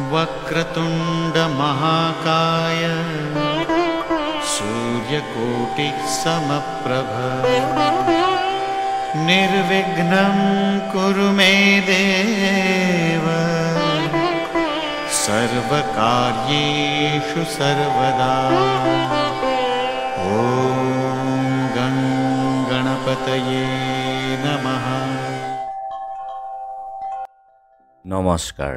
वक्रतुंड महाकाय सूर्यकोटि समप्रभ निर्विघ्नं कुरु मे देव सर्वकार्येषु सर्वदा। ओम गं गणपतये नमः। नमस्कार।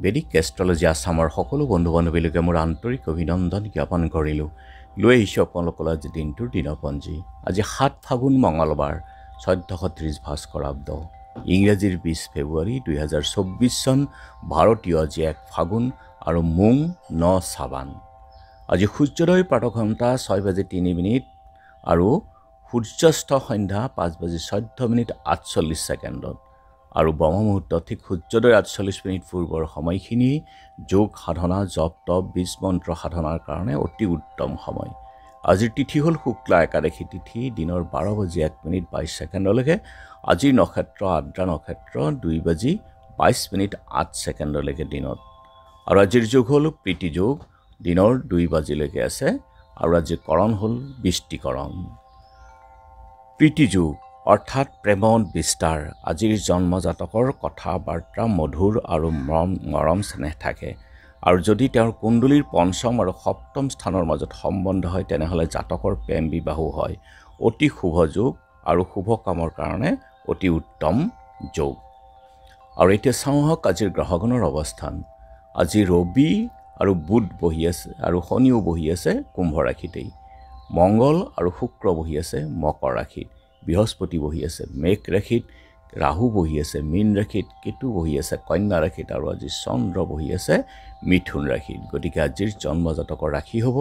বেদিক এষ্ট্ৰলজি আসামৰ সকলো বন্ধু বান্ধৱীলৈকে মোৰ আন্তৰিক অভিনন্দন জ্ঞাপন কৰিলোঁ। লৈ আহিছোঁ আপোনালোকৰ আজি দিনটোৰ দিনপঞ্জী। আজি 7 ফাগুন মঙলবাৰ 1430 ভাস্কৰাব্দ, ইংৰাজীৰ 20 ফেব্ৰুৱাৰী 2024 চন, ভাৰতীয় আজি 1 ফাগুন আৰু মুং 9 চাবান। আজি সূৰ্যোদয় প্ৰাতঃঘণ্টা 6:03 আৰু সূৰ্যাস্ত সন্ধ্যা 5:14 48 আৰু ব্ৰহ্ম মুহূৰ্ত ঠিক সূৰ্যোদয় 48 পূৰ্বৰ সময়খিনি যোগ সাধনা, জপ তপ, বীজ মন্ত্ৰ সাধনাৰ কাৰণে অতি উত্তম সময়। আজিৰ তিথি হ'ল শুক্লা একাদশী তিথি, দিনৰ 12:01 আজিৰ নক্ষত্ৰ আদ্ৰা নক্ষত্ৰ 2:22 দিনত। আৰু আজিৰ যোগ হ'ল প্ৰীতি যোগ, দিনৰ 2 আছে। আৰু আজিৰ কৰণ হ'ল বৃষ্টিকৰণ। প্ৰীতি যোগ অৰ্থাৎ প্ৰেমত বিস্তাৰ। আজিৰ জন্মজাতকৰ কথা বাৰ্তা মধুৰ আৰু মৰম স্নেহ থাকে। আৰু যদি তেওঁৰ কুণ্ডলীৰ পঞ্চম আৰু সপ্তম স্থানৰ মাজত সম্বন্ধ হয় তেনেহ'লে জাতকৰ প্ৰেম বিবাহো হয়। অতি শুভ যোগ আৰু শুভ কামৰ কাৰণে অতি উত্তম যোগ। আৰু এতিয়া চাওঁ আহক আজিৰ গ্ৰহগণৰ অৱস্থান। আজি ৰবি আৰু বুধ বহি আছে আৰু শনিও বহি আছে কুম্ভ ৰাশিতেই। মংগল আৰু শুক্ৰ বহি আছে মকৰ ৰাশিত। বৃহস্পতি বহি আছে মেঘ ৰাশিত, ৰাহু বহি আছে মীন ৰাশিত, কেতু বহি আছে কন্যা ৰাশিত আৰু আজি চন্দ্ৰ বহি আছে মিথুন ৰাশিত। গতিকে আজিৰ জন্মজাতকৰ ৰাশি হ'ব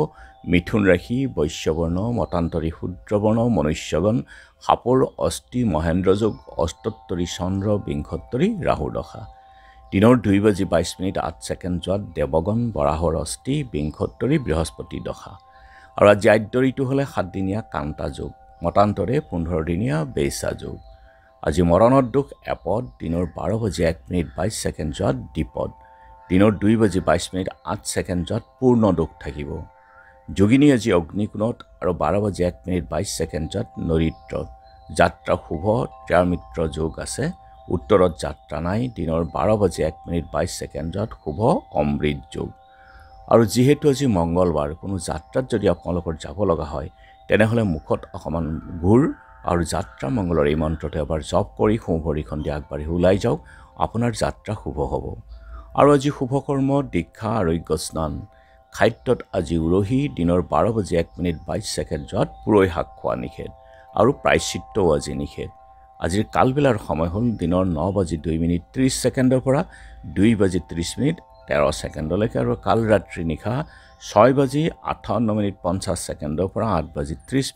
মিথুন ৰাশি, বৈশ্যবৰ্ণ, মতান্তৰী শূদ্ৰবৰ্ণ, মনুষ্যগণ, সাপৰ অস্থি মহেন্দ্ৰ যোগ, অষ্টোত্তৰী চন্দ্ৰ, বিংশোত্তৰী ৰাহুৰ দশা। দিনৰ 2:22 যোৱাত দেৱগণ, বৰাহৰ অস্থি, বিংশোত্তৰী বৃহস্পতি দশা। আৰু আজি আদ্য ঋতু হ'লে 7 দিনীয়া কান্তা যোগ, মতান্তৰে 15 দিনীয়া বেইছা যোগ। আজি মৰণৰ দুখ এপদ, দিনৰ 12:01 যোৱাত দ্বিপদ, দিনৰ 2:22 যোৱাত পূৰ্ণ দুখ থাকিব। যোগিনী আজি অগ্নিকোণত আৰু 12:01 যোৱাত নৰিত্ৰত। যাত্ৰা শুভ, ত্ৰ্যামিত্ৰ যোগ আছে। উত্তৰত যাত্ৰা নাই। দিনৰ 12:01 যোৱাত শুভ অমৃত যোগ। আৰু যিহেতু আজি মংগলবাৰ, কোনো যাত্ৰাত যদি আপোনালোকৰ যাব লগা হয় তেনেহ'লে মুখত অকণমান গুৰ আৰু যাত্ৰা মংগলৰ এই মন্ত্ৰটো এবাৰ জপ কৰি সোঁভৰিখন দি আগবাঢ়ি ওলাই যাওক, আপোনাৰ যাত্ৰা শুভ হ'ব। আৰু আজি শুভকৰ্ম দীক্ষা, আৰোগ্য স্নান। খাদ্যত আজি উৰহী, দিনৰ 12:01 যোৱাত পুৰৈ শাক খোৱা নিষেধ আৰু প্ৰায়শ্চিত্তও আজি নিষেধ। আজিৰ কালবেলাৰ সময় হ'ল দিনৰ 9:02 পৰা 2:30 আৰু কাল ৰাত্ৰি নিশা 6:58 পৰা 8:30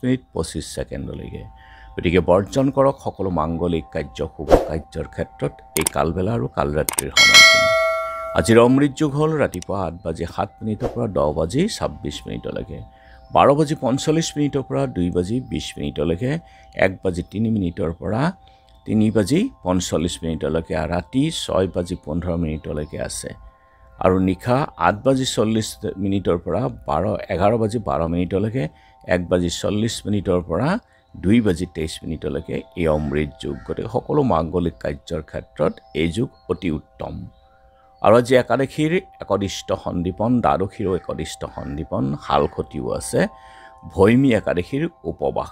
গতিকে বৰ্জন কৰক সকলো মাংগলিক কাৰ্য, শুভ কাৰ্যৰ ক্ষেত্ৰত এই কালবেলা আৰু কালৰাত্ৰিৰ সময়খিনি। আজিৰ অমৃত যোগ হ'ল ৰাতিপুৱা 8:07 পৰা 10:26 12:45 পৰা 2:20 1:03 পৰা 3:45 ৰাতি 6:15 আছে। আৰু নিশা 8:40 পৰা 11:12 1:40 পৰা 2:23 এই অমৃত যোগ। গতিকে সকলো মাংগলিক কাৰ্যৰ ক্ষেত্ৰত এই যুগ অতি উত্তম। আৰু আজি একাদশীৰ একদিষ্ট সন্দীপন, দ্বাদশীৰো একদিষ্ট সন্দীপন, শালখতিও আছে। ভৈমী একাদশীৰ উপবাস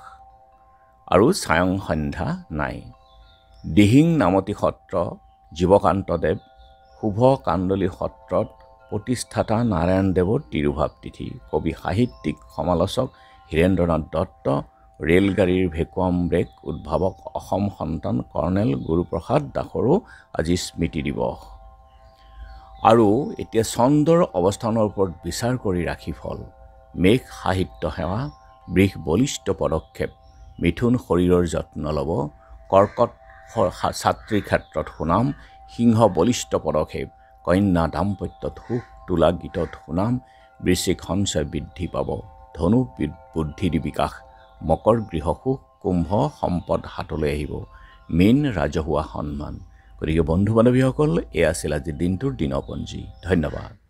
আৰু ছায়ং সন্ধ্যা নাই। দিহিং নামতি সত্ৰ জীৱকান্তদেৱ শুভ কাণ্ডলী সত্ৰত প্ৰতিষ্ঠাতা নাৰায়ণদেৱৰ তিৰুভাৱ তিথি। কবি সাহিত্যিক সমালোচক হীৰেন্দ্ৰনাথ দত্ত, ৰেলগাড়ীৰ ভেকুৱাম ব্ৰেক উদ্ভাৱক অসম সন্তান কৰ্ণেল গুৰুপ্ৰসাদ দাসৰো আজি স্মৃতি দিৱস। আৰু এতিয়া চন্দ্ৰৰ অৱস্থানৰ ওপৰত বিচাৰ কৰি ৰাশিফল। মেঘ সাহিত্য সেৱা, বৃষ বলিষ্ঠ পদক্ষেপ, মিথুন শৰীৰৰ যত্ন ল'ব, কৰ্কট ছাত্ৰীৰ ক্ষেত্ৰত সুনাম, সিংহ বলিষ্ঠ পদক্ষেপ, কন্যা দাম্পত্যত সুখ, তুলা গীতত সুনাম, বৃশ্চিক সঞ্চয় বৃদ্ধি পাব, ধনু বুদ্ধিৰ বিকাশ, মকৰ গৃহসুখ, কুম্ভ সম্পদ হাতলৈ আহিব, মীন ৰাজহুৱা সন্মান। গতিকে বন্ধু বান্ধৱীসকল, এয়া আছিল আজিৰ দিনটোৰ দিনপঞ্জী। ধন্যবাদ।